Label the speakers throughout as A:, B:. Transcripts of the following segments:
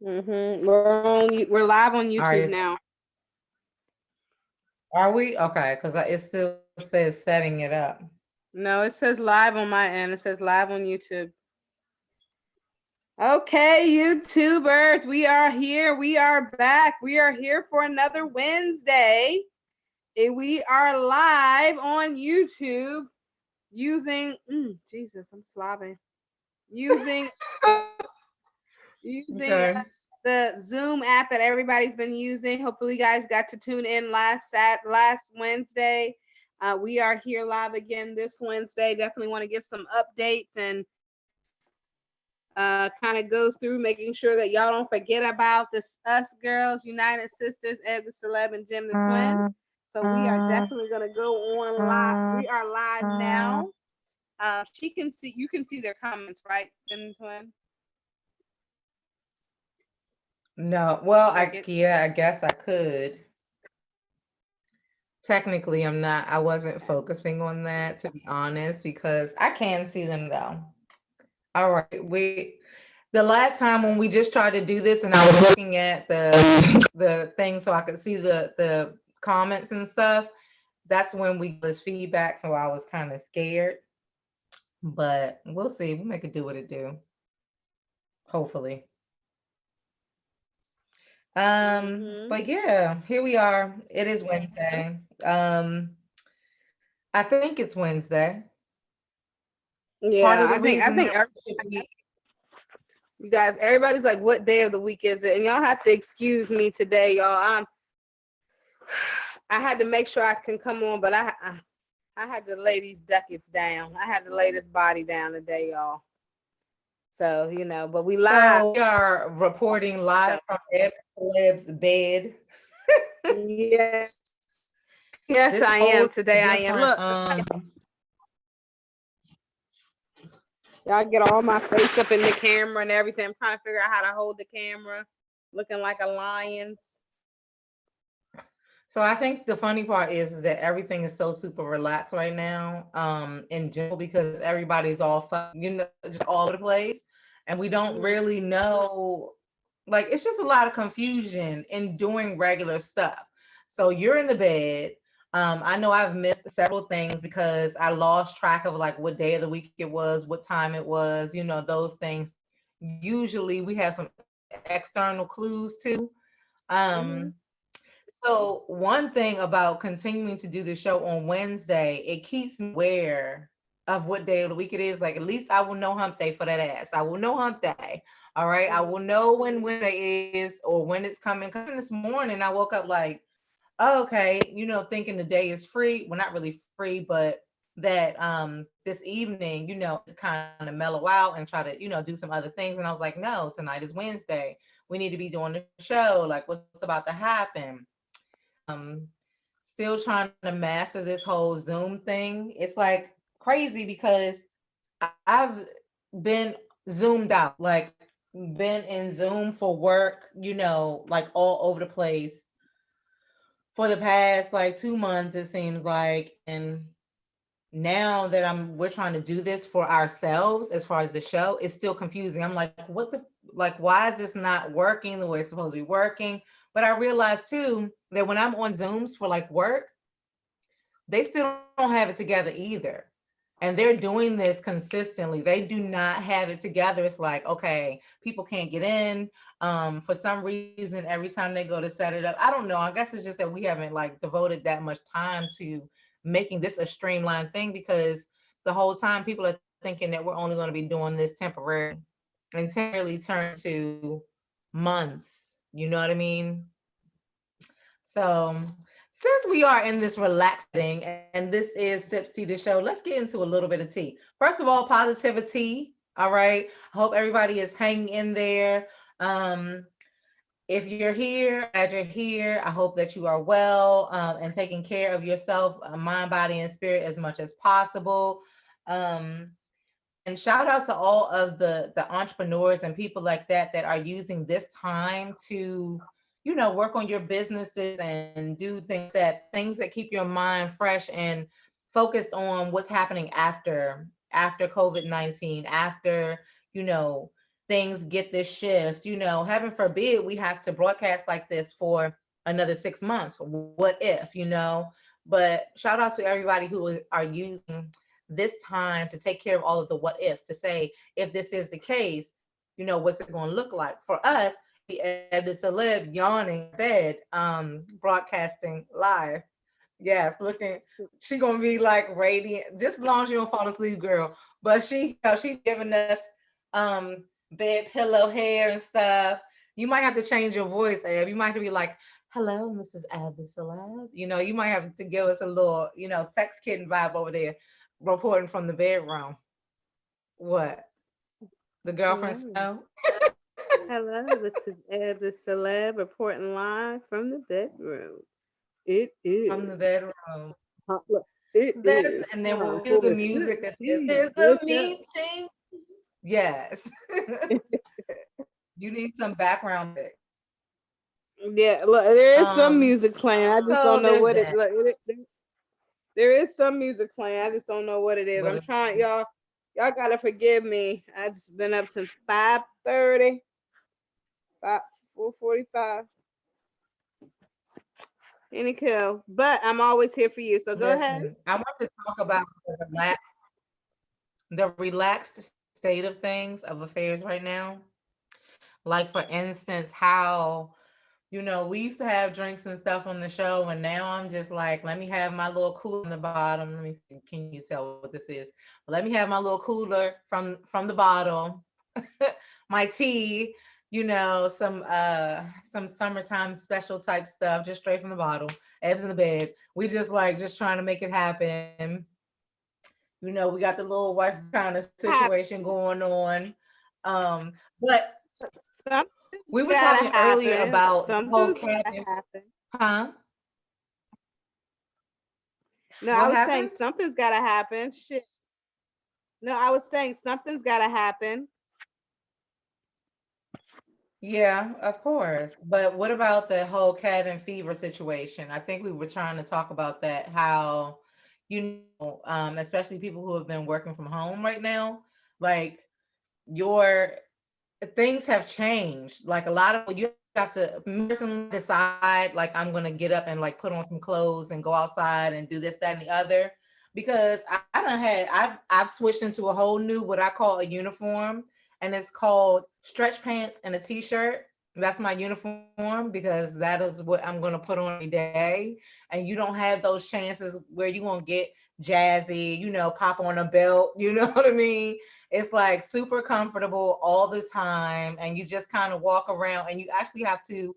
A: We're live on
B: All
A: YouTube
B: right,
A: now.
B: are we? Okay, because it still says setting it up.
A: No, it says live on my end. It says live on YouTube. Okay, YouTubers, we are here. We are back. We are here for another Wednesday. We are live on YouTube using Jesus, I'm slobbing. Using using
B: Okay.
A: the Zoom app that everybody's been using. Hopefully, you guys got to tune in last Wednesday. We are here live again this Wednesday. Definitely want to give some updates and kind of go through making sure that y'all don't forget about this us girls, United Sisters, Ed the Celeb and Jim the Twin. So we are definitely gonna go on live. We are live now. She can see you can see their comments, right, Jim the Twin?
B: No, well,
A: Like it.
B: I guess I could. Technically, I'm not. I wasn't focusing on that to be honest, because I can see them though. All right, the last time when we just tried to do this, and I was looking at the thing so I could see the comments and stuff. That's when we got this feedback, so I was kind of scared. But we'll see. We'll make it do what it do. Hopefully. But
A: Mm-hmm.
B: yeah, here we are. It is Wednesday. I think it's Wednesday. Part
A: Yeah,
B: of the
A: I
B: reason
A: think
B: that we should be,
A: you guys, everybody's like, "What day of the week is it?" And y'all have to excuse me today, y'all. I had to make sure I can come on, but I had to lay these ducats down. I had to lay this body down today, y'all. So but we live.
B: so we are reporting live
A: So
B: from Ed Celeb's bed.
A: yes, yes,
B: This
A: I
B: whole
A: am today. I am.
B: different
A: Look, y'all get all my face up in the camera and everything. I'm trying to figure out how to hold the camera, looking like a lion's.
B: so I think the funny part is that everything is so super relaxed right now, in general, because everybody's all just all over the place, and we don't
A: Mm-hmm.
B: really know. Like, it's just a lot of confusion in doing regular stuff. So you're in the bed. I know I've missed several things because I lost track of like what day of the week it was, what time it was, those things. Usually we have some external clues too. Um,
A: Mm-hmm.
B: so one thing about continuing to do the show on Wednesday, it keeps me aware of what day of the week it is. Like, at least I will know hump day for that ass. I will know hump day. All right. I will know when Wednesday is or when it's coming. Cause even this morning I woke up like, oh, okay, thinking the day is free. Well, not really free, but that this evening, kind of mellow out and try to, do some other things. And I was like, no, tonight is Wednesday. We need to be doing the show. Like, what's about to happen? Um, Still trying to master this whole Zoom thing. It's like crazy because I've been zoomed out, like been in Zoom for work, like all over the place for the past like 2 months, it seems like. And now that we're trying to do this for ourselves as far as the show, it's still confusing. I'm like, why is this not working the way it's supposed to be working? But I realized too that when I'm on Zooms for like work, they still don't have it together either. And they're doing this consistently. They do not have it together. It's like, okay, people can't get in. For some reason, every time they go to set it up, I don't know. I guess it's just that we haven't like devoted that much time to making this a streamlined thing, because the whole time people are thinking that we're only going to be doing this temporarily, and temporarily turn to months. You know what I mean? So, since we are in this relaxing and this is Sips Tea the show, let's get into a little bit of tea. First of all, positivity. All right. I hope everybody is hanging in there. Um, if you're here, I'm glad you're here. I hope that you are well, and taking care of yourself, mind, body, and spirit as much as possible. Um, and shout out to all of the entrepreneurs and people like that are using this time to, work on your businesses and do things that keep your mind fresh and focused on what's happening after COVID-19, after, you know things get this shift, heaven forbid we have to broadcast like this for another 6 months. What if, But shout out to everybody who are using this time to take care of all of the what ifs, to say, if this is the case, what's it going to look like for us? The celeb yawning in bed, broadcasting live. Yes, looking, she gonna be like radiant, just as long as you don't fall asleep, girl. But she's giving us bed pillow hair and stuff. You might have to change your voice, Ab. You might have to be like, "Hello, Mrs. Abby Celeb." You might have to give us a little, sex kitten vibe over there, reporting from the bedroom. What? The girlfriend Snow?
A: Hello, this is Ed the Celeb reporting live from the bedroom. It is.
B: From the bedroom.
A: It is.
B: And then we'll do the music that says, "There's a meeting." Yes. You need some background music.
A: Yeah, look, there is some music playing. I just don't know what it. Look, there is some music playing. I just don't know what it is. I'm trying, y'all. Y'all gotta forgive me. I just been up since 5:30, 4:45. Any kill, but I'm always here for you. So go ahead.
B: I want to talk about the relaxed state of things, of affairs right now. Like, for instance, how we used to have drinks and stuff on the show, and now I'm just like, let me have my little cooler on the bottom. Let me see, can you tell what this is? Let me have my little cooler from the bottle, my tea, some summertime special type stuff, just straight from the bottle. Eb's in the bed. We just trying to make it happen. We got the little wife kind of situation going on. But we were talking earlier about the whole cabin. Huh?
A: No, I was saying something's got to happen. Shit. No, I was saying something's got to happen.
B: Yeah, of course. But what about the whole cabin fever situation? I think we were trying to talk about that, how, especially people who have been working from home right now, like, your things have changed. Like, a lot of you have to personally decide, like, I'm gonna get up and like put on some clothes and go outside and do this, that, and the other. Because I've switched into a whole new, what I call a uniform, and it's called stretch pants and a t-shirt. That's my uniform, because that is what I'm gonna put on every day. And you don't have those chances where you're gonna get jazzy, pop on a belt, you know what I mean? It's like super comfortable all the time, and you just kind of walk around, and you actually have to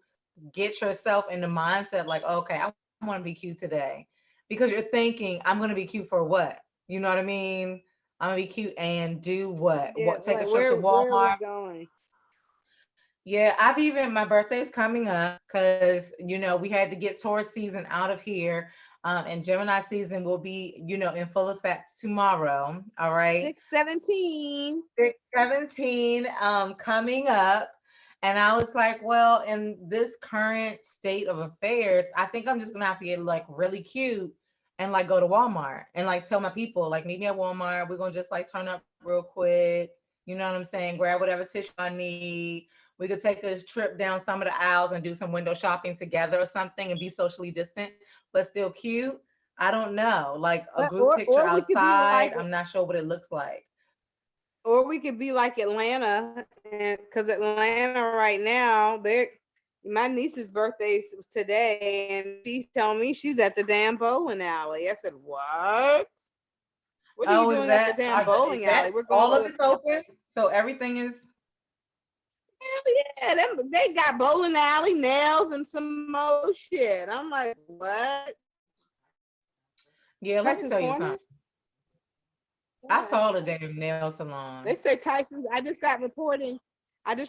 B: get yourself in the mindset like, okay, I want to be cute today, because you're thinking, I'm going to be cute for what? You know what I mean? I'm going to be cute and do what?
A: Yeah,
B: take a trip to Walmart?
A: Where are we going?
B: Yeah, my birthday's coming up, because, we had to get Taurus season out of here. And Gemini season will be, in full effect tomorrow. All right.
A: 6/17.
B: 6/17 coming up. And I was like, well, in this current state of affairs, I think I'm just gonna have to get like really cute and like go to Walmart and like tell my people, like, meet me at Walmart. We're gonna just like turn up real quick. You know what I'm saying? Grab whatever tissue I need. We could take a trip down some of the aisles and do some window shopping together or something, and be socially distant, but still cute. I don't know. Like a group picture outside. I'm not sure what it looks like.
A: Or we could be like Atlanta, and because Atlanta right now, my niece's birthday was today, and she's telling me she's at the damn bowling alley. I said, what? What are you doing at the damn bowling alley?
B: We're going all of it's open, so everything is.
A: Hell yeah, they got bowling alley, nails, and some more shit. I'm like, what?
B: Yeah, let me tell you something. I saw the damn nail salon.
A: They say Tyson's. I just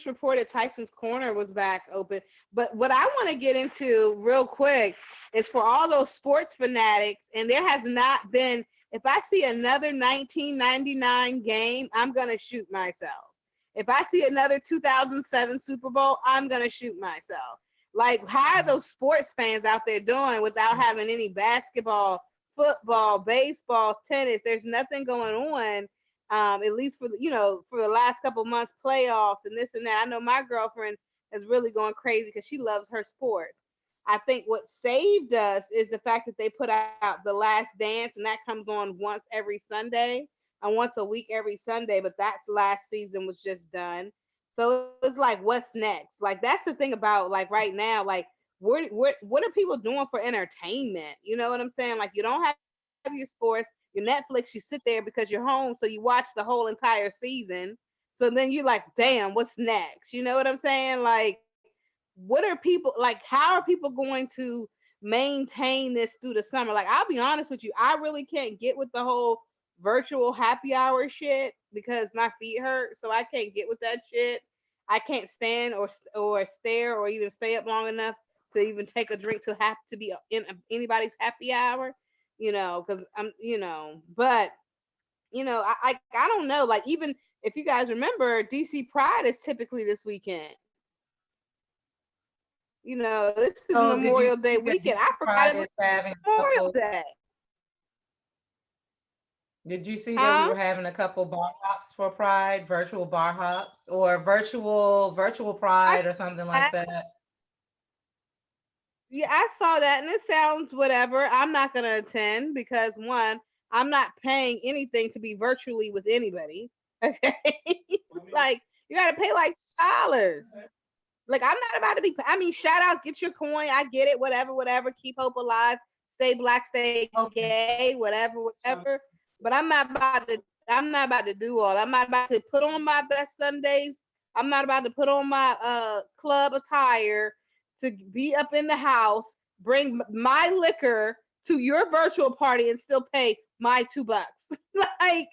A: reported Tyson's Corner was back open. But what I want to get into real quick is for all those sports fanatics, and there has not been. If I see another 1999 game, I'm gonna shoot myself. If I see another 2007 Super Bowl, I'm gonna shoot myself. Like, how are those sports fans out there doing without having any basketball, football, baseball, tennis? There's nothing going on. At least for for the last couple months playoffs and this and that. I know my girlfriend is really going crazy because she loves her sports. I think what saved us is the fact that they put out The Last Dance, and that comes on once every Sunday and once a week every Sunday. But that's last season was just done, so it's like, what's next? Like that's the thing about like right now, like what are people doing for entertainment? You know what I'm saying? Like you don't have your sports, your Netflix, you sit there because you're home, so you watch the whole entire season. So then you're like, damn, what's next? You know what I'm saying? Like, what are people like? How are people going to maintain this through the summer? Like, I'll be honest with you, I really can't get with the whole virtual happy hour shit because my feet hurt, so I can't get with that shit. I can't stand or stare or even stay up long enough to even take a drink to have to be in anybody's happy hour, because but I don't know. Like even if you guys remember, DC Pride is typically this weekend. This is
B: So did you
A: Memorial Day
B: see that
A: weekend.
B: DC
A: I forgot
B: Pride
A: it was
B: is having a
A: Memorial
B: couple?
A: Day.
B: Did you see that we
A: Huh?
B: were having a couple bar hops for Pride, virtual bar hops, or virtual
A: I
B: Pride, or something like that?
A: Yeah, I saw that and it sounds whatever. I'm not gonna attend because one, I'm not paying anything to be virtually with anybody. Okay. Like you gotta pay like $2. Like I'm not about to be. I mean, shout out, get your coin. I get it. Whatever, whatever. Keep hope alive. Stay black. Stay gay.
B: Okay.
A: Whatever, whatever. But I'm not about to. I'm not about to do all. I'm not about to put on my best Sundays. I'm not about to put on my club attire to be up in the house. Bring my liquor to your virtual party and still pay my $2. Like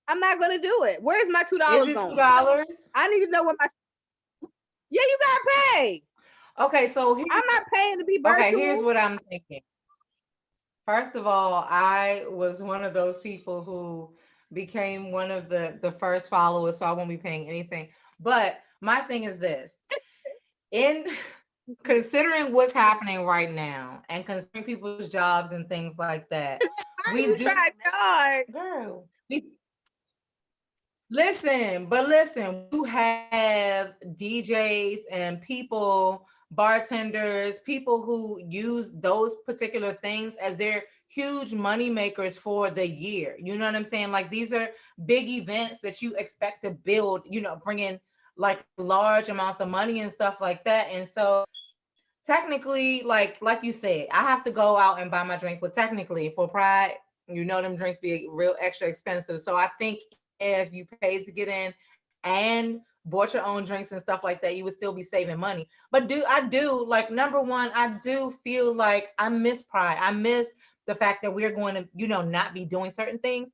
A: I'm not gonna do it. Where's my two
B: Is
A: dollars
B: it two
A: going?
B: dollars?
A: I need to know what my. Yeah, you gotta pay.
B: Okay, so
A: I'm not paying to be
B: here's
A: virtual.
B: what I'm thinking. First of all, I was one of those people who became one of the first followers, so I won't be paying anything. But my thing is this: in considering what's happening right now and considering people's jobs and things like that,
A: Why
B: we
A: you
B: do,
A: try hard?
B: girl. Listen, you have DJs and people, bartenders, people who use those particular things as their huge money makers for the year. You know what I'm saying? Like these are big events that you expect to build, bring in like large amounts of money and stuff like that. And so technically, like you said, I have to go out and buy my drink, but technically for Pride, them drinks be real extra expensive. So I think if you paid to get in and bought your own drinks and stuff like that, you would still be saving money. But I do like, number one, I do feel like I miss Pride. I miss the fact that we're going to, not be doing certain things.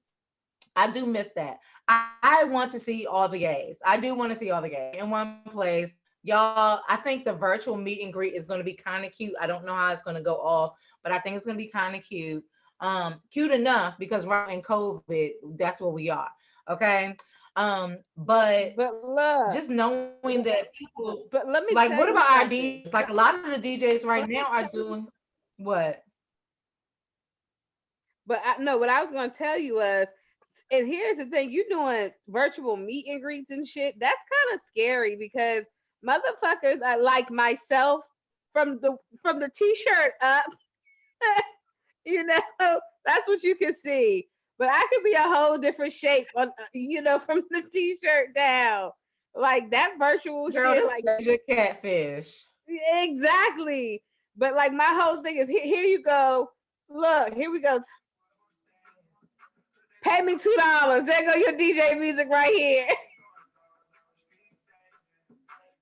B: I do miss that. I want to see all the gays. I do want to see all the gays in one place. Y'all, I think the virtual meet and greet is going to be kind of cute. I don't know how it's going to go off, but I think it's going to be kind of cute. Cute enough because right in COVID, that's where we are. Okay. But
A: But look,
B: just knowing that people,
A: but let me
B: like,
A: tell
B: what
A: you
B: about our
A: something.
B: DJs? Like a lot of the DJs right
A: Let me
B: now are
A: tell you.
B: doing what?
A: But no, what I was gonna tell you was, and here's the thing: you doing virtual meet and greets and shit. That's kind of scary because motherfuckers are like myself from the t-shirt up. you know, that's what you can see. But I could be a whole different shape on, from the t-shirt down. Like that virtual
B: Girl,
A: shit,
B: this
A: like
B: is a catfish.
A: exactly. But like my whole thing is here you go. Look, here we go. Pay me $2. There go your DJ music right here.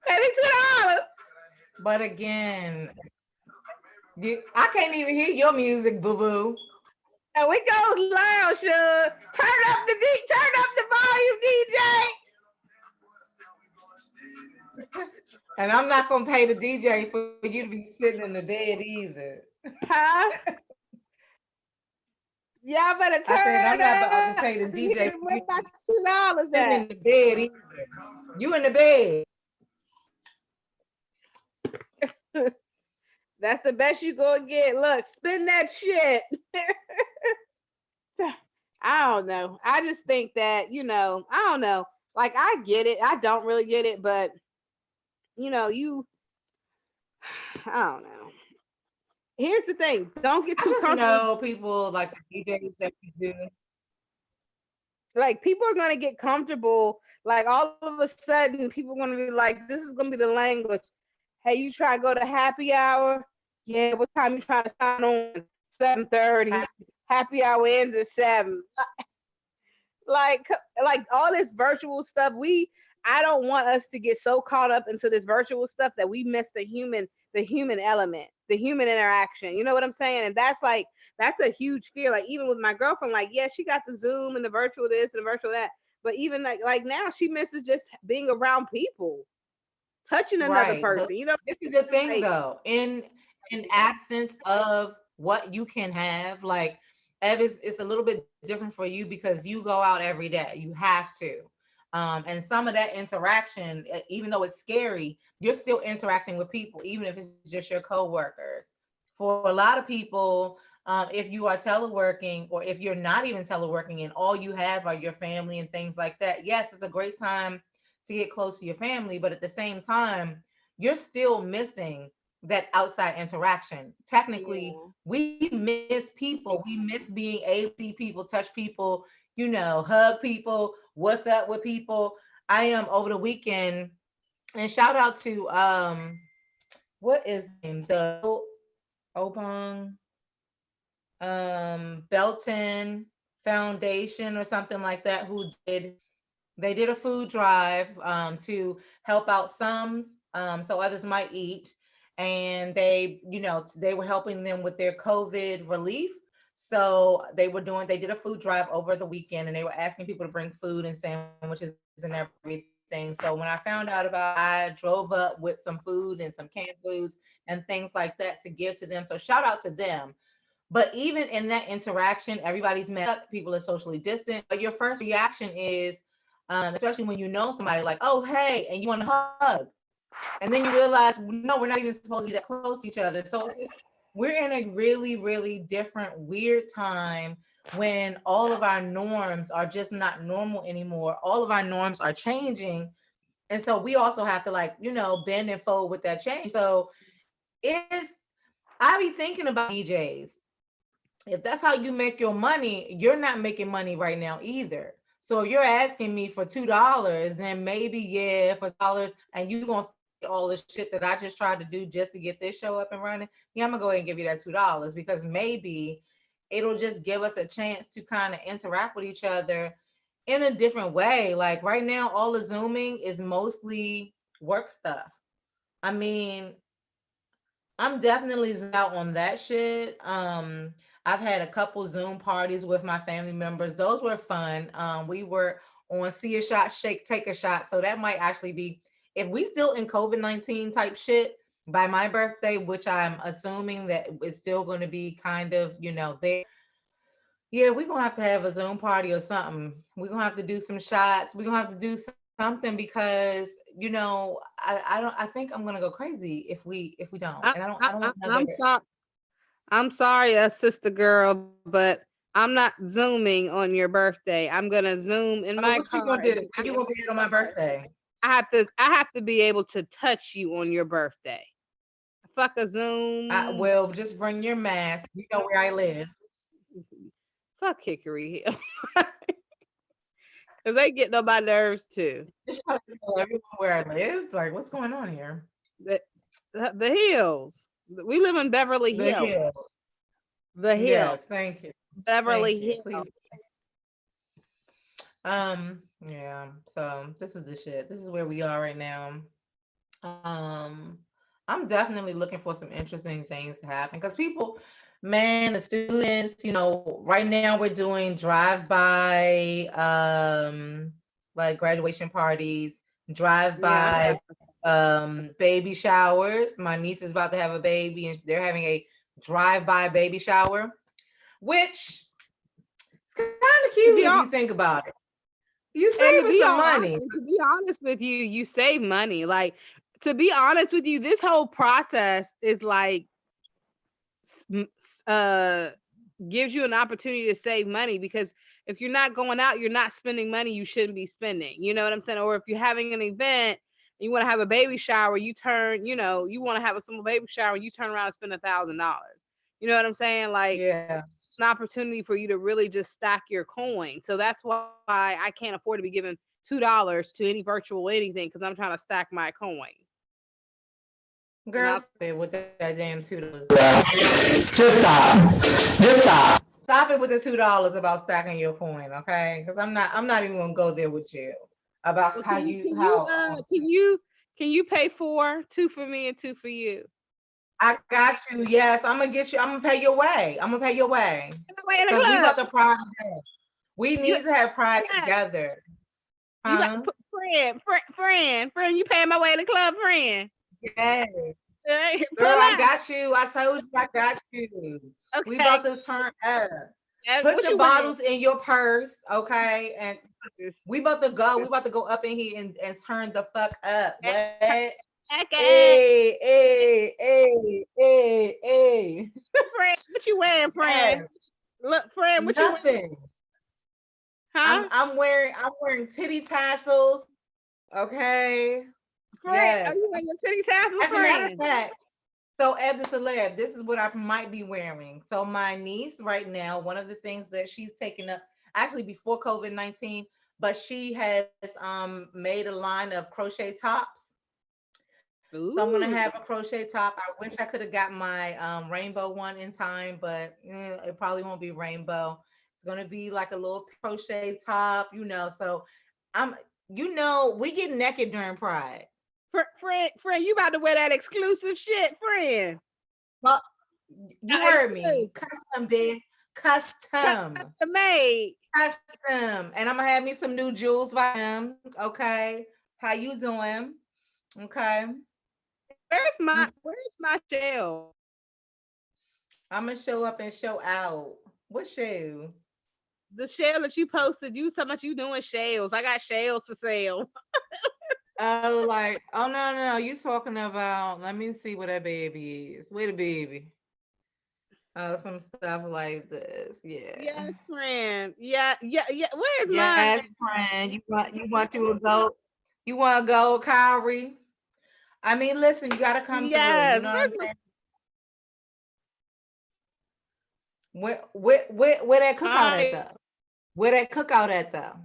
A: Pay me $2.
B: But again, I can't even hear your music, boo boo.
A: And we go loud, Suge. Turn up the volume, DJ.
B: And I'm not gonna pay the DJ for you to be sitting in the bed either.
A: Huh? Y'all better
B: I said I'm
A: turn
B: not about to
A: up.
B: pay the DJ for
A: Where
B: you to
A: my
B: be
A: $2
B: sitting
A: at?
B: in the bed either. You in the bed.
A: That's the best you gonna get. Look, spin that shit. I don't know. I just think that, I don't know. Like I get it. I don't really get it, but you I don't know. Here's the thing. Don't get
B: I
A: too
B: just
A: comfortable.
B: know people like the DJs that we do.
A: Like people are gonna get comfortable. Like all of a sudden, people are gonna be like, this is gonna be the language. Hey, you try to go to happy hour? Yeah, what time you trying to sign on? 7:30. Happy hour ends at 7. like like all this virtual stuff. I don't want us to get so caught up into this virtual stuff that we miss the human element, the human interaction. You know what I'm saying? And that's a huge fear. Like even with my girlfriend, like yeah, she got the Zoom and the virtual this and the virtual that, but even like now she misses just being around people, touching another
B: Right.
A: person.
B: This is the thing
A: Like
B: though. In absence of what you can have, like Ev, it's a little bit different for you because you go out every day. You have to. And some of that interaction, even though it's scary, you're still interacting with people, even if it's just your coworkers. For a lot of people, if you are teleworking or if you're not even teleworking and all you have are your family and things like that, yes, it's a great time to get close to your family, but at the same time, you're still missing that outside interaction. Technically,
A: yeah,
B: we miss people. We miss being able to see people, touch people, hug people, what's up with people. I am over the weekend, and shout out to what is the name? The Obong Belton Foundation or something like that, who did a food drive to help out some so others might eat, and they were helping them with their COVID relief. So they did a food drive over the weekend, and they were asking people to bring food and sandwiches and everything. So when I found out about it, I drove up with some food and some canned foods and things like that to give to them. So shout out to them. But even in that interaction, everybody's met up, people are socially distant. But your first reaction is, especially when you know somebody, like, oh, hey, and you want to hug. And then you realize, no, we're not even supposed to be that close to each other. So we're in a really, really different, weird time when all of our norms are just not normal anymore. All of our norms are changing. And so we also have to, like, bend and fold with that change. So it's, I be thinking about DJs. If that's how you make your money, you're not making money right now either. So if you're asking me for $2, then maybe yeah, for dollars, and you gonna forget all the shit that I just tried to do just to get this show up and running. Yeah, I'm gonna go ahead and give you that $2 because maybe it'll just give us a chance to kind of interact with each other in a different way. Like right now, all the Zooming is mostly work stuff. I mean, I'm definitely out on that shit. I've had a couple Zoom parties with my family members. Those were fun. We were on see a shot, shake, take a shot. So that might actually be, if we still in COVID-19 type shit by my birthday, which I'm assuming that it's still going to be kind of, there. Yeah, we're gonna have to have a Zoom party or something. We're gonna have to do some shots. We're gonna have to do something because I think I'm gonna go crazy if we don't. And I don't want another.
A: I'm sorry. I'm sorry, sister girl, but I'm not zooming on your birthday. I'm gonna zoom in
B: Oh,
A: my
B: what you
A: car,
B: gonna
A: and
B: do? How you gonna be on my birthday?
A: I have to be able to touch you on your birthday. Fuck a Zoom.
B: Well, just bring your mask. You know where I live.
A: Fuck Hickory Hill, because they get on my nerves too.
B: Just try to tell everyone where I live. Like, what's going on here?
A: The, the hills. We live in Beverly
B: The
A: Hills.
B: hill.
A: The hill.
B: Yes, thank you.
A: Beverly
B: Thank you.
A: Hills.
B: Please. Yeah. So this is the shit. This is where we are right now. Um, I'm definitely looking for some interesting things to happen because people, man, the students, right now we're doing drive-by, like graduation parties,
A: Yeah.
B: drive-by, baby showers. My niece is about to have a baby, and they're having a drive-by baby shower, which is kind of
A: To
B: cute
A: be
B: if
A: all,
B: you think about it. You
A: and to
B: saving
A: be
B: some
A: all
B: money.
A: to be honest with you, you save money. Like to be honest with you, this whole process is like uh gives you an opportunity to save money, because if you're not going out, you're not spending money you shouldn't be spending. You know what I'm saying? Or if you're having an event, you want to have a baby shower, you turn, you want to have a small baby shower, you turn around and spend $1,000. You know what I'm saying? Like,
B: Yeah.
A: it's an opportunity for you to really just stack your coin. So that's why I can't afford to be giving $2 to any virtual anything, because I'm trying to stack my coin. And
B: Girl,
A: I'll
B: stop it with that damn $2. Just stop. Just stop. Stop it with the $2 about stacking your coin, okay? Because I'm not even gonna go there with you about
A: well,
B: how
A: can you
B: you
A: can you
B: how
A: can you pay two for me and two for you?
B: I got you. Yes, I'm gonna get you. I'm gonna pay your way. I'm gonna pay your way
A: Pay my way in the
B: because we
A: club.
B: about to pride together. We
A: You
B: need to have pride
A: yes,
B: together,
A: you got
B: huh?
A: friend. You paying my way in the club, friend.
B: Yes,
A: Hey, pull
B: girl, I
A: out.
B: got you. I told you I got you. We
A: Okay.
B: about to turn up. Put
A: What
B: the
A: you wearing?
B: bottles in your purse, okay? And we about to go. We about to go up in here and turn the fuck up. What?
A: Okay.
B: Hey, hey, hey, hey, hey.
A: Friend, what you wearing, friend?
B: Yes,
A: Look, friend, what you wearing?
B: nothing.
A: Huh?
B: I'm wearing titty tassels. Okay.
A: Friend, are
B: Yes.
A: you wearing your titty tassels,
B: As a matter of
A: friend?
B: fact, so Ed the celeb, this is what I might be wearing. So my niece right now, one of the things that she's taken up actually before COVID-19, but she has made a line of crochet tops. So I'm gonna
A: Ooh.
B: have a crochet top. I wish I could have got my rainbow one in time, but it probably won't be rainbow. It's gonna be like a little crochet top, So I'm, we get naked during Pride.
A: Friend, you about to wear that exclusive shit, friend.
B: Well, you heard me.
A: Exclusive.
B: Custom, bitch. Custom.
A: Custom made.
B: Custom. And I'm gonna have me some new jewels by them. Okay. How you doing? Okay.
A: Where's my shell?
B: I'm gonna show up and show out. What shoe?
A: The shell that you posted, you so much you doing shells. I got shells for sale.
B: Oh, like, oh no. You talking about, let me see what that baby is. Wait a baby. Oh, some stuff like this. Yeah.
A: Yes, friend. Yeah. Where's mine
B: Yes,
A: at?
B: friend. You want you a gold? You want a gold cowrie? I mean, listen, you gotta come through. You
A: Yes.
B: know what I'm saying? Where that cookout at
A: My
B: though? Where that cookout at though?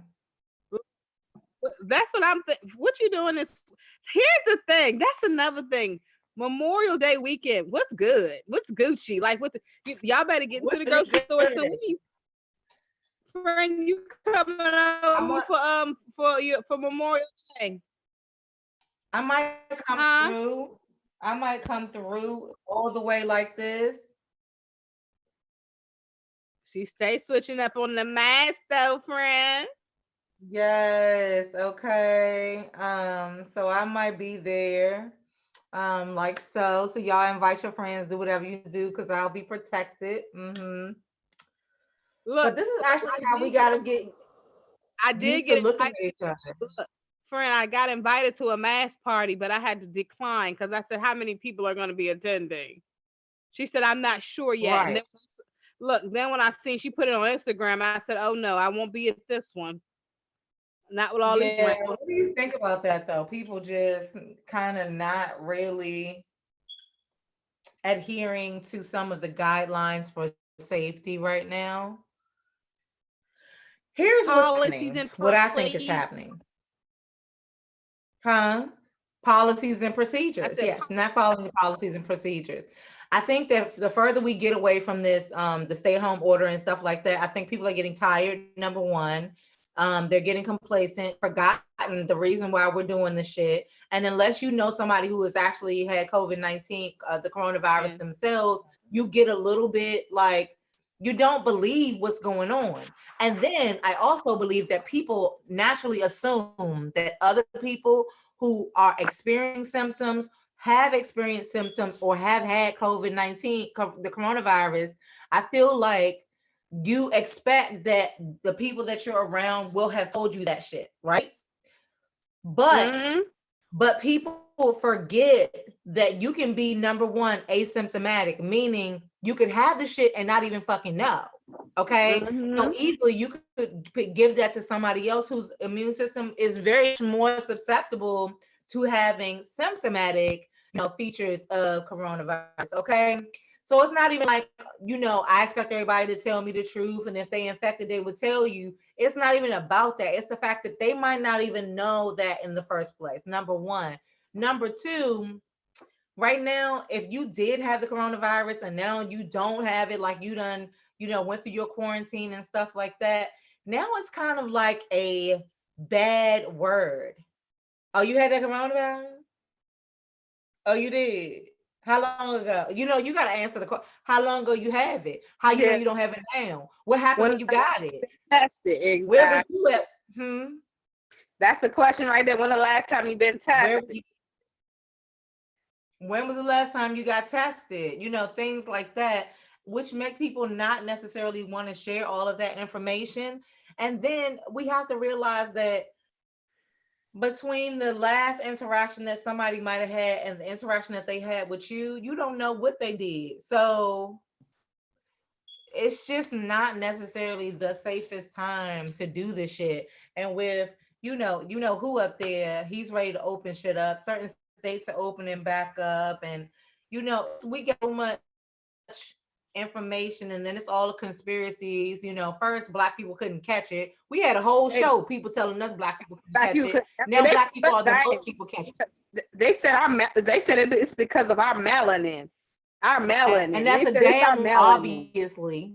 A: that's what I'm what you doing is here's the thing. That's another thing. Memorial Day weekend. What's good? What's Gucci? Like y'all better get into
B: What
A: the
B: is
A: grocery store. So
B: good?
A: when friend, you coming
B: I'm
A: over
B: on,
A: for Memorial Day?
B: I might come
A: Huh?
B: through. I might come through all the way like this.
A: She stay switching up on the mask though, friend.
B: Yes, okay. So I might be there. Like so. So y'all invite your friends, do whatever you do, because I'll be protected.
A: Look,
B: But this is actually
A: I
B: how we
A: did
B: gotta get
A: I did
B: used to
A: get
B: looking
A: invited.
B: at each other.
A: Look, friend, I got invited to a mass party, but I had to decline because I said, "How many people are going to be attending?" She said, "I'm not sure yet." And
B: Right.
A: then look, then when I seen she put it on Instagram, I said, "Oh no, I won't be at this one. Not with all these
B: Yeah.
A: women."
B: What do you think about that though? People just kind of not really adhering to some of the guidelines for safety right now. Here's what's
A: Policies
B: happening.
A: in
B: What I think is
A: place.
B: happening. Huh? Policies and
A: I
B: procedures.
A: said,
B: Yes, not following the policies and procedures. I think that the further we get away from this, the stay-at-home order and stuff like that, I think people are getting tired, number one. They're getting complacent, forgotten the reason why we're doing the shit. And unless you know somebody who has actually had COVID-19, the coronavirus
A: yeah.
B: themselves, you get a little bit like you don't believe what's going on. And then I also believe that people naturally assume that other people who are experiencing symptoms, have experienced symptoms, or have had COVID-19, the coronavirus. I feel like you expect that the people that you're around will have told you that shit, right? But
A: Mm-hmm.
B: but people forget that you can be number one asymptomatic, meaning You could have the shit and not even fucking know. Okay. So easily you could give that to somebody else whose immune system is very more susceptible to having symptomatic, features of coronavirus. Okay. So it's not even like, I expect everybody to tell me the truth. And if they infected, they would tell you. It's not even about that. It's the fact that they might not even know that in the first place. Number one. Number two, right now, if you did have the coronavirus and now you don't have it, like you done, went through your quarantine and stuff like that, now it's kind of like a bad word. Oh, you had that coronavirus? Oh, you did? How long ago? You got to answer the question. How long ago you have it? How you know you don't have it now? What happened when you got it?
A: Tested, exactly.
B: Where were you at?
A: That's the question right there. When the last time you been tested?
B: When was the last time you got tested? Things like that, which make people not necessarily want to share all of that information. And then we have to realize that between the last interaction that somebody might have had and the interaction that they had with you, you don't know what they did. So it's just not necessarily the safest time to do this shit. And with, who up there, he's ready to open shit up. Certain states are opening back up. And, we get so much information, and then it's all the conspiracies. First Black people couldn't catch it. We had a whole show, people telling us Black people couldn't catch it. Now Black people are the most people catch it.
A: They said it's because of our melanin. Our melanin.
B: And that's a damn obviously.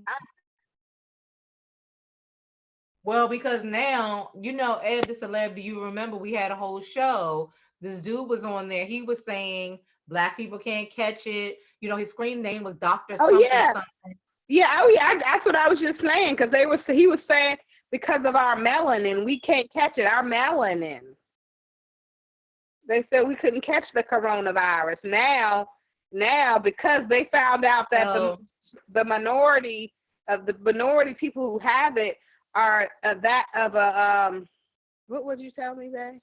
B: Well, because now, Ed the Celeb, do you remember we had a whole show? This dude was on there. He was saying Black people can't catch it. His screen name was Dr. Something.
A: Yeah. Oh, yeah. That's what I was just saying. Because he was saying because of our melanin, we can't catch it. Our melanin. They said we couldn't catch the coronavirus. Now, because they found out that the minority people who have it are what would you tell me, babe?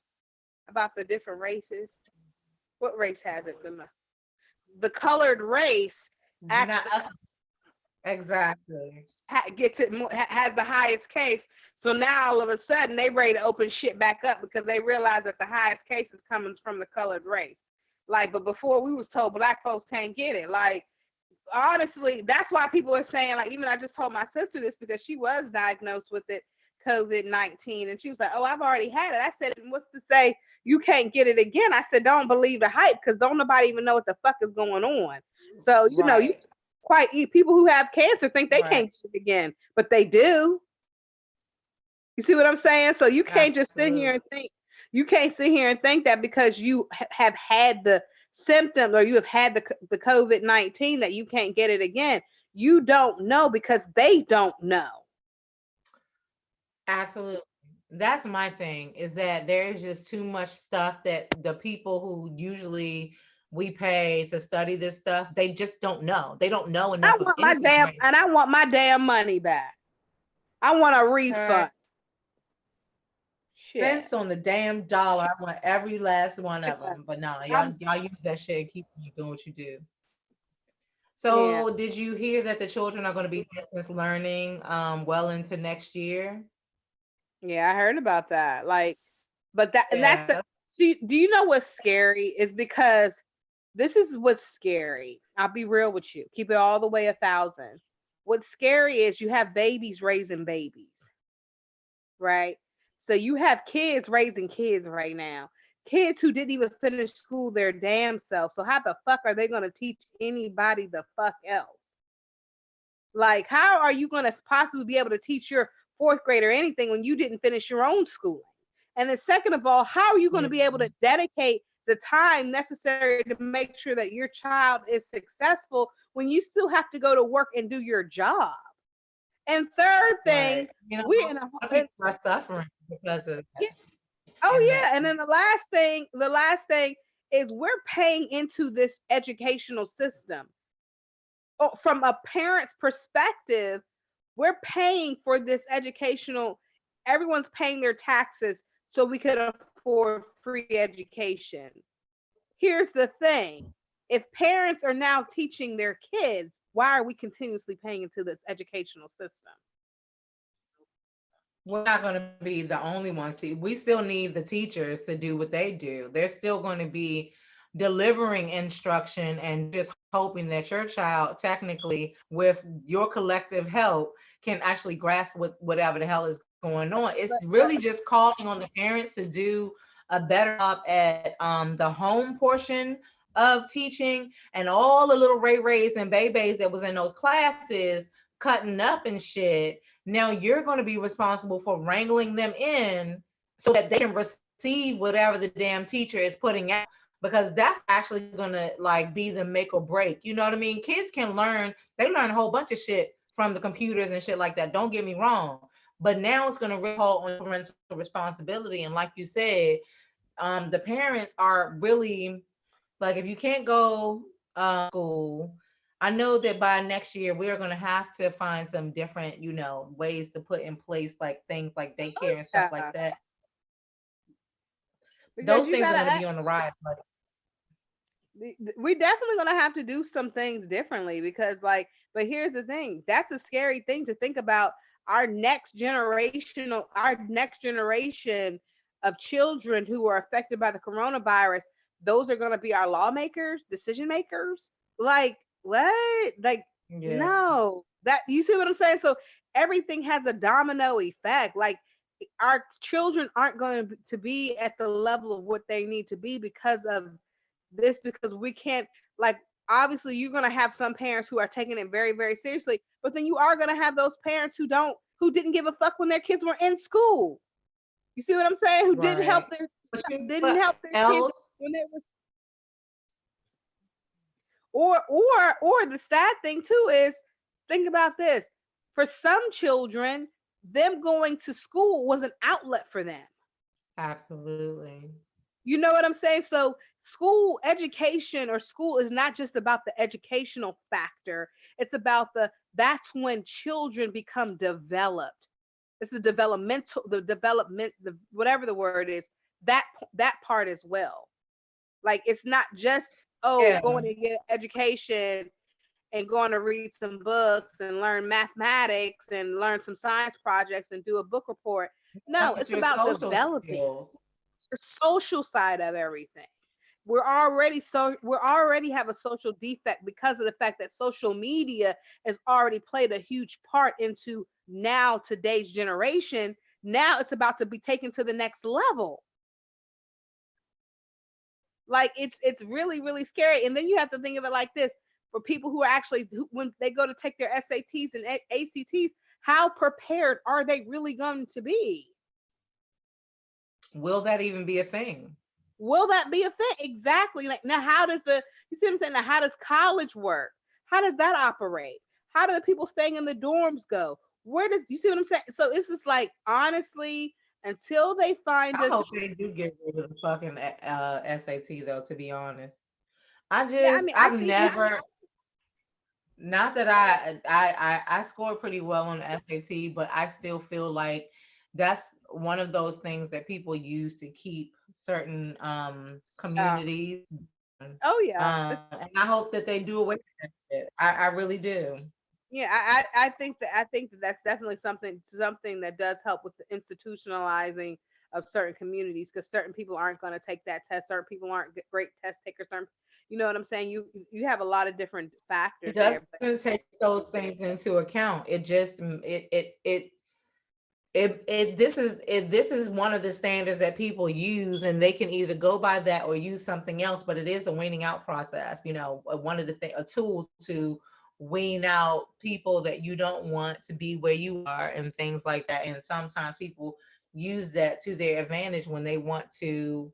A: About the different races? What race has it? The colored race actually
B: exactly
A: gets it has the highest case. So now all of a sudden they ready to open shit back up because they realize that the highest case is coming from the colored race. Like, but before we was told Black folks can't get it. Like, honestly, that's why people are saying, like, even I just told my sister this because she was diagnosed with it, COVID-19, and she was like, oh, I've already had it. I said, what's to say you can't get it again? I said, don't believe the hype because don't nobody even know what the fuck is going on. So, you people who have cancer think they can't get it again, but they do. You see what I'm saying? So you can't just sit here and think. You can't sit here and think that because you have had the symptoms or you have had the COVID-19 that you can't get it again. You don't know because they don't know.
B: Absolutely. That's my thing, is that there is just too much stuff that the people who usually we pay to study this stuff, they just don't know. They don't know enough.
A: I want my damn money back. I want a refund.
B: Cents on the damn dollar. I want every last one of them. But no, y'all use that shit and keep doing what you do. So did you hear that the children are going to be distance learning well into next year?
A: Yeah, I heard about that. Like, but see, do you know what's scary is because this is what's scary. I'll be real with you. Keep it all the way 1,000. What's scary is you have babies raising babies, right? So you have kids raising kids right now. Kids who didn't even finish school their damn self. So how the fuck are they going to teach anybody the fuck else? Like, how are you going to possibly be able to teach your fourth grader anything when you didn't finish your own schooling? And then second of all, how are you going to be able to dedicate the time necessary to make sure that your child is successful when you still have to go to work and do your job? And third thing, we're in
B: people are suffering because of
A: and then the last thing is we're paying into this educational system. From a parent's perspective, we're paying for this everyone's paying their taxes so we could afford free education. Here's the thing. If parents are now teaching their kids, why are we continuously paying into this educational system?
B: We're not going to be the only ones. We still need the teachers to do what they do. They're still going to be delivering instruction and just hoping that your child, technically, with your collective help, can actually grasp whatever the hell is going on. It's really just calling on the parents to do a better job at the home portion of teaching, and all the little Ray-Rays and Bays that was in those classes cutting up and shit. Now you're going to be responsible for wrangling them in so that they can receive whatever the damn teacher is putting out, because that's actually going to like be the make or break. You know what I mean? Kids can they learn a whole bunch of shit from the computers and shit like that. Don't get me wrong. But now it's going to really call on parental responsibility. And like you said, the parents are really like, if you can't go school, I know that by next year we are going to have to find some different, ways to put in place like things like daycare and stuff like that.
A: Because
B: those
A: you
B: things are
A: gotta
B: going to be on the rise.
A: we definitely gonna have to do some things differently, because but here's the thing, that's a scary thing to think about. Our next generation of children who are affected by the coronavirus, those are gonna be our lawmakers, decision makers. Like, what? Like,
B: Yeah.
A: no, that, you see what I'm saying? So everything has a domino effect. Like, our children aren't going to be at the level of what they need to be because of this, because we can't, like, obviously you're going to have some parents who are taking it very, very seriously, but then you are going to have those parents who didn't give a fuck when their kids were in school. You see what I'm saying? Who didn't help
B: Right.
A: their
B: But you know
A: didn't
B: what
A: help their kids
B: else?
A: when they was, or the sad thing too is, think about this. For some children, them going to school was an outlet for them.
B: Absolutely.
A: You know what I'm saying? So school education, or school, is not just about the educational factor. It's about that's when children become developed. It's the whatever the word is, that part as well. Like, it's not just, oh,
B: Yeah.
A: going to get education and going to read some books and learn mathematics and learn some science projects and do a book report. No,
B: That's
A: it's
B: your
A: about
B: social
A: developing
B: skills.
A: the social side of everything. We already have a social defect because of the fact that social media has already played a huge part into now today's generation. Now it's about to be taken to the next level. Like, it's really, really scary. And then you have to think of it like this: for people who are actually, when they go to take their SATs and ACTs, how prepared are they really going to be?
B: Will that even be a thing?
A: Will that be a thing? Exactly. Like, now, you see what I'm saying? Now, how does college work? How does that operate? How do the people staying in the dorms go? You see what I'm saying? So it's just like, honestly, until they find
B: I
A: a,
B: hope they do get rid of the fucking SAT though, to be honest.
A: yeah, I mean, I
B: I've
A: think we should.
B: never, not that I scored pretty well on the SAT, but I still feel like that's one of those things that people use to keep certain
A: Uh,
B: communities.
A: oh yeah,
B: And I hope that they do away with that shit. I really do.
A: yeah. I think that that's definitely something that does help with the institutionalizing of certain communities, because certain people aren't going to take that test. Certain people aren't great test takers. You know what I'm saying? You have a lot of different
B: It
A: factors there.
B: doesn't take those things into account. It just this is one of the standards that people use, and they can either go by that or use something else, but it is a weaning out process, one of a tool to wean out people that you don't want to be where you are and things like that. And sometimes people use that to their advantage when they want to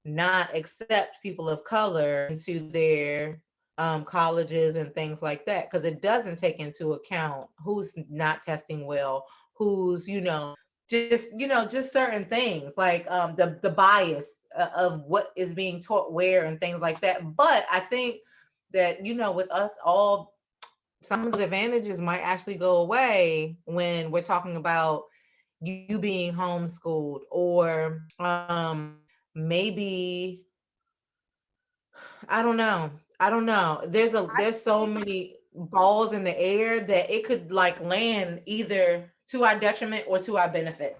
B: not accept people of color into their colleges and things like that, because it doesn't take into account who's not testing well, who's just certain things like the bias of what is being taught where and things like that. But I think that with us all, some of those advantages might actually go away when we're talking about you being homeschooled, or maybe, I don't know. I don't know. There's so many balls in the air that it could like land either to our detriment or to our benefit.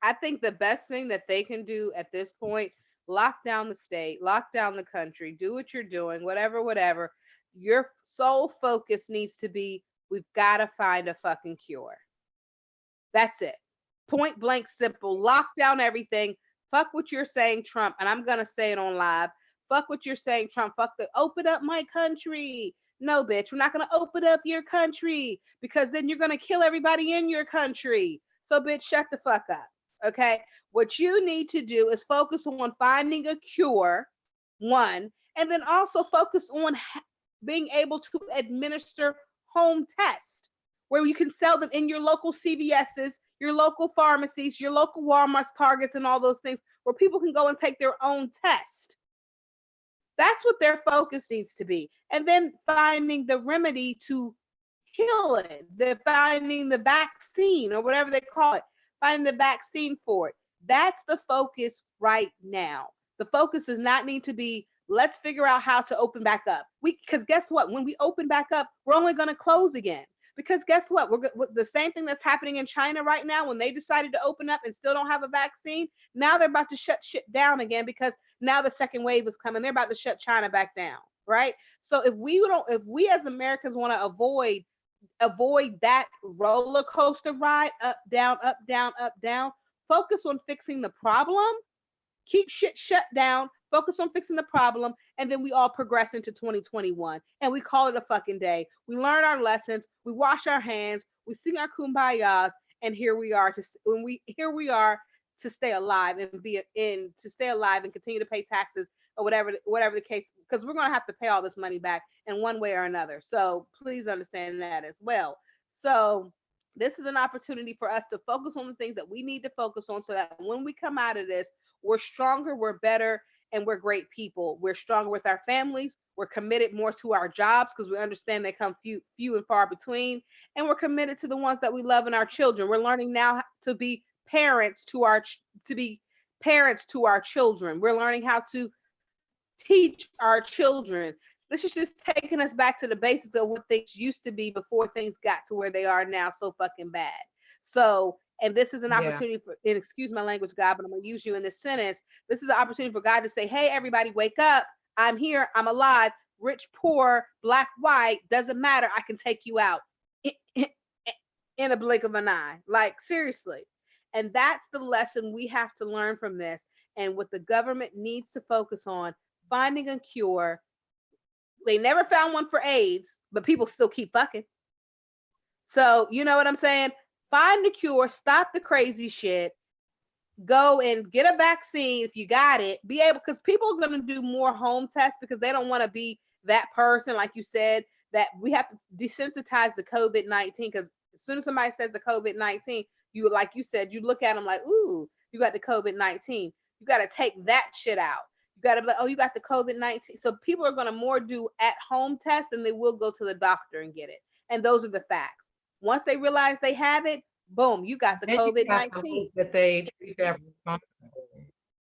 A: I think the best thing that they can do at this point, lock down the state, lock down the country, do what you're doing, whatever, whatever. Your sole focus needs to be we've got to find a fucking cure. That's it. Point blank simple. Lock down everything. Fuck what you're saying, Trump. And I'm going to say it on live. Fuck what you're saying, Trump. Fuck the open up my country. No, bitch. We're not going to open up your country because then you're going to kill everybody in your country. So, bitch, shut the fuck up. Okay. What you need to do is focus on finding a cure, one, and then also focus on being able to administer home tests where you can sell them in your local CVS's, your local pharmacies, your local Walmart's, Targets, and all those things where people can go and take their own test. That's what their focus needs to be. And then finding the remedy to heal it. They're finding the vaccine or whatever they call it, finding the vaccine for it. That's the focus right now. The focus does not need to be, let's figure out how to open back up. Because guess what? When we open back up, we're only going to close again. Because guess what? We're the same thing that's happening in China right now when they decided to open up and still don't have a vaccine. Now they're about to shut shit down again because now the second wave is coming. They're about to shut China back down, right? So if we as Americans want to avoid that roller coaster ride, up, down, up, down, up, down, focus on fixing the problem, keep shit shut down, focus on fixing the problem, and then we all progress into 2021 and we call it a fucking day. We learn our lessons, we wash our hands, we sing our kumbayas, and here we are to stay alive and continue to pay taxes or whatever the case, because we're going to have to pay all this money back in one way or another. So please understand that as well. So this is an opportunity for us to focus on the things that we need to focus on so that when we come out of this, we're stronger, we're better, and we're great people. We're stronger with our families. We're committed more to our jobs because we understand they come few and far between. And we're committed to the ones that we love and our children. We're learning now to be parents to our children. We're learning how to teach our children. This is just taking us back to the basics of what things used to be before things got to where they are now so fucking bad. So, and this is an opportunity for, and excuse my language, God, but I'm going to use you in this sentence. This is an opportunity for God to say, hey, everybody, wake up. I'm here. I'm alive. Rich, poor, black, white, doesn't matter. I can take you out in a blink of an eye. Like, seriously. And that's the lesson we have to learn from this. And what the government needs to focus on, finding a cure. They never found one for AIDS, but people still keep fucking. So, you know what I'm saying? Find the cure, stop the crazy shit, go and get a vaccine if you got it. Be able, because people are going to do more home tests because they don't want to be that person, like you said, that we have to desensitize the COVID-19. Because as soon as somebody says the COVID-19, you, like you said, you look at them like, ooh, you got the COVID-19. You got to take that shit out. You got to be like, oh, you got the COVID-19. So people are going to more do at home tests than they will go to the doctor and get it. And those are the facts. Once they realize they have it, boom, you got the COVID-19.
B: That they treat that responsibly.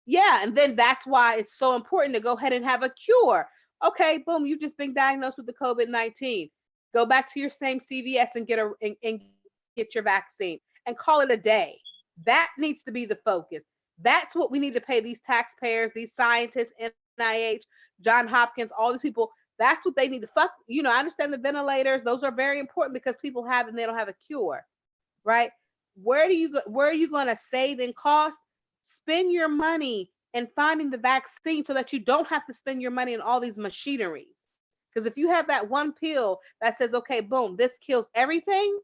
A: Yeah, and then that's why it's so important to go ahead and have a cure. Okay, boom, you've just been diagnosed with the COVID-19. Go back to your same CVS and get your vaccine and call it a day. That needs to be the focus. That's what we need to pay these taxpayers, these scientists, NIH, John Hopkins, all these people. That's what they need to fuck. You know, I understand the ventilators; those are very important because people have and they don't have a cure, right? Where are you going to save in cost? Spend your money in finding the vaccine so that you don't have to spend your money in all these machineries. Because if you have that one pill that says, okay, boom, this kills everything,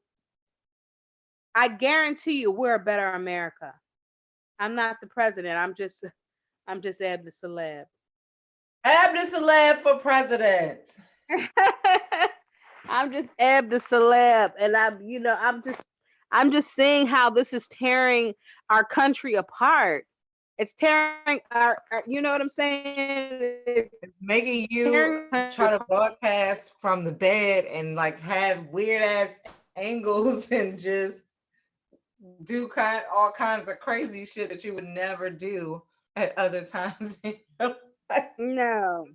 A: I guarantee you we're a better America. I'm not the president. I'm just Eb the celeb.
B: Eb the celeb for president.
A: I'm just Eb the celeb, and I'm just seeing how this is tearing our country apart. It's tearing our you know what I'm saying?
B: It's making you try to broadcast from the bed and like have weird ass angles and just do all kinds of crazy shit that you would never do at other times.
A: No.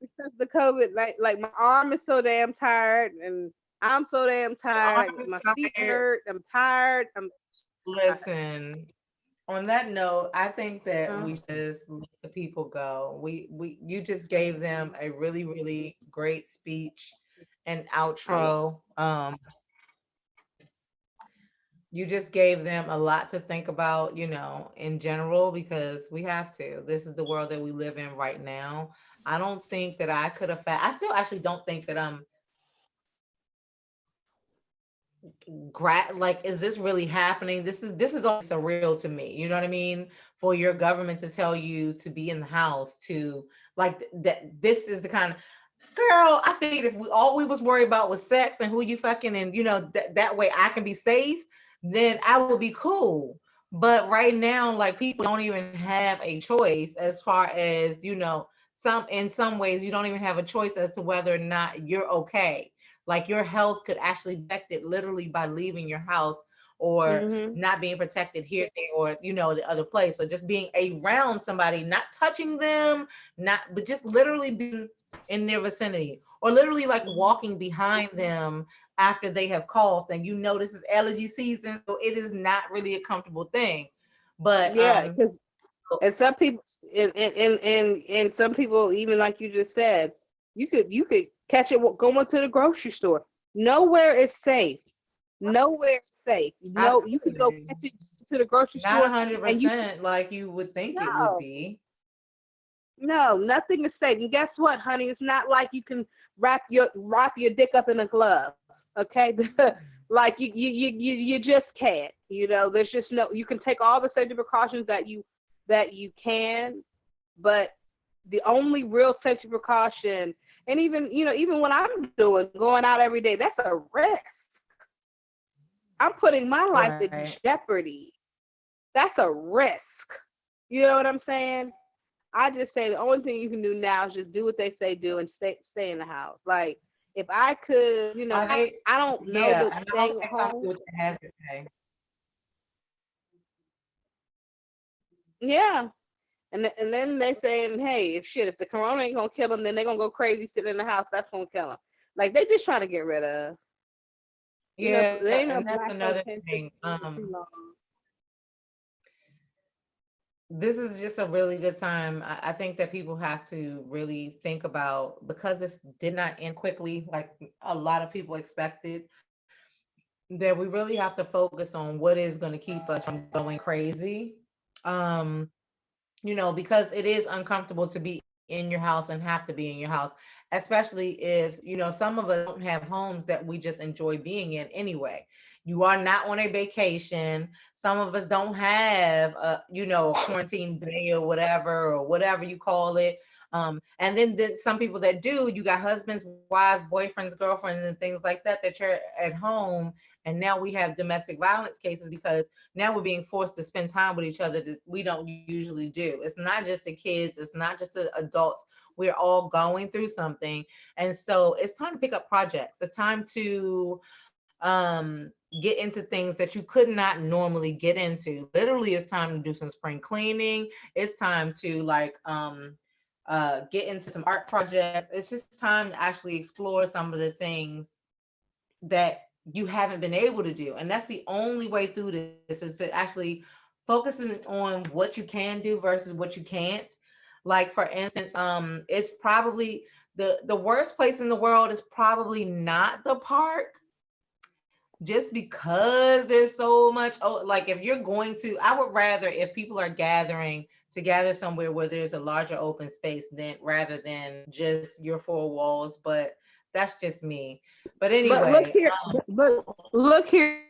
A: because the COVID, like my arm is so damn tired, and I'm so damn
B: Your
A: tired.
B: arm
A: Like,
B: is
A: my feet
B: tired.
A: hurt. I'm tired. I'm tired.
B: Listen, on that note, I think that
A: Uh,
B: we should just let the people go. You just gave them a really, really great speech and
A: I,
B: outro. You just gave them a lot to think about, in general, because we have to. This is the world that we live in right now. I don't think that I could have. I still actually don't think that I'm like, is this really happening? This is all surreal to me. You know what I mean? For your government to tell you to be in the house, to like that. This is the kind of girl. I figured if all we was worried about was sex and who you fucking, and that way I can be safe, then I would be cool. But right now, like, people don't even have a choice as far as, in some ways you don't even have a choice as to whether or not you're okay. Like, your health could actually be affected literally by leaving your house, or
A: mm-hmm.
B: not being protected here, there, or the other place, or just being around somebody, not touching them, not but just literally being in their vicinity, or literally like walking behind them after they have coughed, and this is allergy season, so it is not really a comfortable thing. But
A: Yeah, because and some people, and some people, even like you just said, you could catch it going to the grocery store. Nowhere is safe. Nowhere is safe. No, you could go
B: absolutely
A: catch it to the grocery
B: not
A: store, and you
B: 100% like you would think it would
A: no,
B: be.
A: no, nothing is safe. And guess what, honey? It's not like you can wrap your dick up in a glove. Okay, like you just can't. There's just no. You can take all the safety precautions that you can, but the only real safety precaution, and even when I'm going out every day, that's a risk. I'm putting my life in
B: Right.
A: jeopardy. That's a risk. You know what I'm saying? I just say the only thing you can do now is just do what they say do, and stay in the house. Like, if I could,
B: Are they?
A: I don't know
B: Yeah,
A: that
B: and I hope
A: staying at
B: they come
A: home.
B: through with the hazard pay.
A: Yeah. And then they saying, hey, if the corona ain't gonna kill them, then they're gonna go crazy sitting in the house. That's gonna kill them. Like, they just trying to get rid of.
B: Yeah,
A: There ain't no
B: and that's
A: black folks
B: another
A: can't sit
B: thing.
A: for too long.
B: This is just a really good time. I think that people have to really think about, because this did not end quickly like a lot of people expected, that we really have to focus on what is going to keep us from going crazy. Um, because it is uncomfortable to be in your house and have to be in your house, especially if, some of us don't have homes that we just enjoy being in anyway. You are not on a vacation. Some of us don't have a quarantine bay or whatever you call it. And then some people that do, you got husbands, wives, boyfriends, girlfriends, and things like that you're at home. And now we have domestic violence cases because now we're being forced to spend time with each other that we don't usually do. It's not just the kids, it's not just the adults. We're all going through something. And so it's time to pick up projects. It's time to get into things that you could not normally get into. Literally, it's time to do some spring cleaning. It's time to get into some art projects. It's just time to actually explore some of the things that you haven't been able to do. And that's the only way through this, is to actually focusing on what you can do versus what you can't. Like, for instance, it's probably the worst place in the world is probably not the park, just because there's so much. Oh, like, if you're going to, I would rather, if people are gathering to gather somewhere where there's a larger open space, than rather than just your four walls. But that's just me. But
A: But look
B: anyway,
A: here, but look here.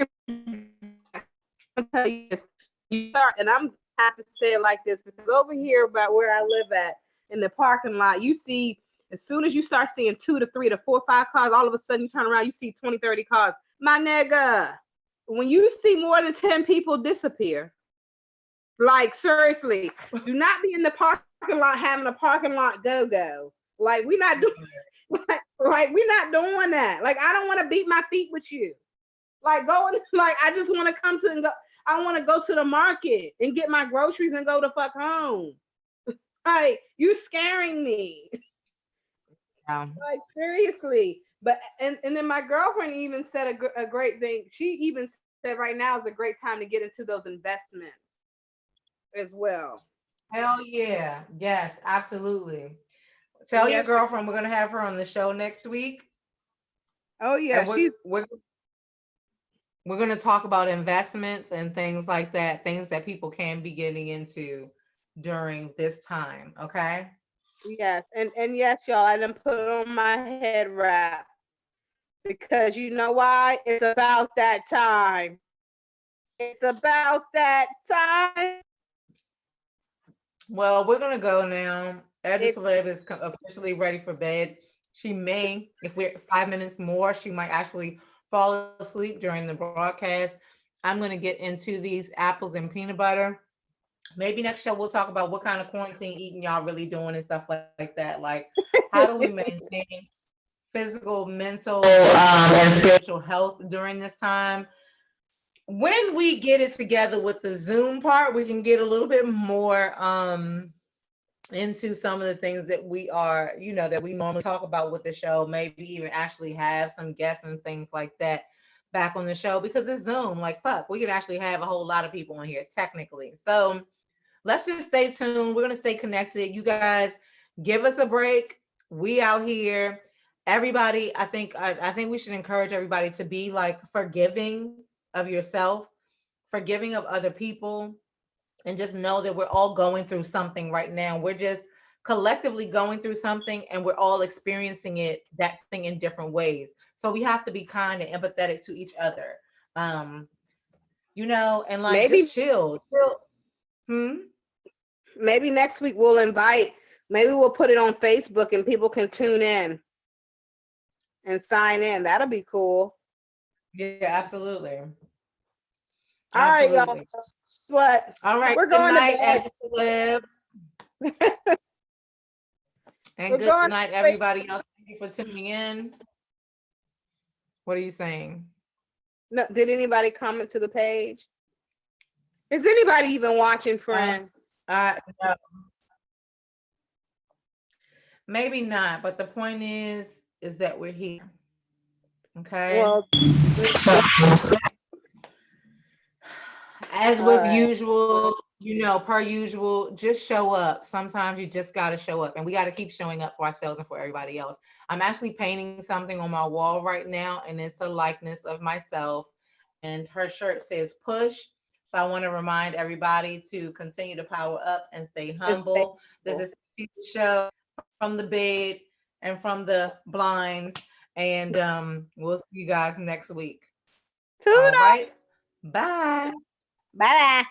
A: I'll tell you this. You are, and I'm have to say it like this, because over here about where I live at, in the parking lot, you see, as soon as you start seeing 2 to 3 to 4 5 cars, all of a sudden you turn around, you see 20, 30 cars. My nigga, when you see more than 10 people disappear, like, seriously, do not be in the parking lot having a parking lot go-go. Like, we not doing like we're not doing that. Like, I don't want to beat my feet with you. Like, going, like, I just want to come to and go. I want to go to the market and get my groceries and go the fuck home. Like, you scaring me. Like seriously. But and then my girlfriend even said a great thing. She even said right now is a great time to get into those investments as well.
B: Hell yeah. Yes, absolutely.
A: And
B: Tell your
A: yes,
B: girlfriend we're gonna have her on the show next week.
A: oh yeah,
B: And
A: she's
B: we're gonna talk about investments and things like that, things that people can be getting into during this time. Okay.
A: yes, and yes, y'all. I done put on my head wrap because you know why? It's about that time. It's about that time.
B: Well, we're gonna go now. Edna
A: It's
B: Celeb is officially ready for bed. She may, if we're 5 minutes more, she might actually fall asleep during the broadcast. I'm gonna get into these apples and peanut butter. Maybe next show we'll talk about what kind of quarantine eating y'all really doing and stuff like that. Like, how do we maintain physical, mental, and spiritual health during this time? When we get it together with the Zoom part, we can get a little bit more into some of the things that we are, that we normally talk about with the show, maybe even actually have some guests and things like that back on the show, because it's Zoom. Like, fuck, we could actually have a whole lot of people on here technically. So let's just stay tuned. We're going to stay connected. You guys give us a break. We out here. Everybody, I think we should encourage everybody to be like forgiving of yourself, forgiving of other people, and just know that we're all going through something right now. We're just collectively going through something, and we're all experiencing that thing in different ways. So we have to be kind and empathetic to each other. Um, and like
A: maybe
B: just chill. Hmm?
A: maybe next week we'll invite. Maybe we'll put it on Facebook and people can tune in and sign in. That'll be cool.
B: Yeah, absolutely.
A: All right, y'all.
B: Absolutely.
A: What?
B: All right.
A: We're
B: Good
A: going
B: night,
A: to
B: Ed.
A: bed.
B: And
A: We're
B: good
A: going
B: night,
A: to sleep.
B: everybody else. Thank you for tuning in. What are you saying?
A: No, did anybody comment to the page? Is anybody even watching, friend?
B: No, maybe not, but the point is that we're here. Okay.
A: Well,
B: As
A: all
B: with
A: right.
B: usual, per usual, just show up. Sometimes you just got to show up, and we got to keep showing up for ourselves and for everybody else. I'm actually painting something on my wall right now, and it's a likeness of myself, and her shirt says push. So I want to remind everybody to continue to power up and stay humble. This is the show from the bed and from the blinds, and we'll see you guys next week. All right.
A: Toodles.
B: Bye.
A: Bye.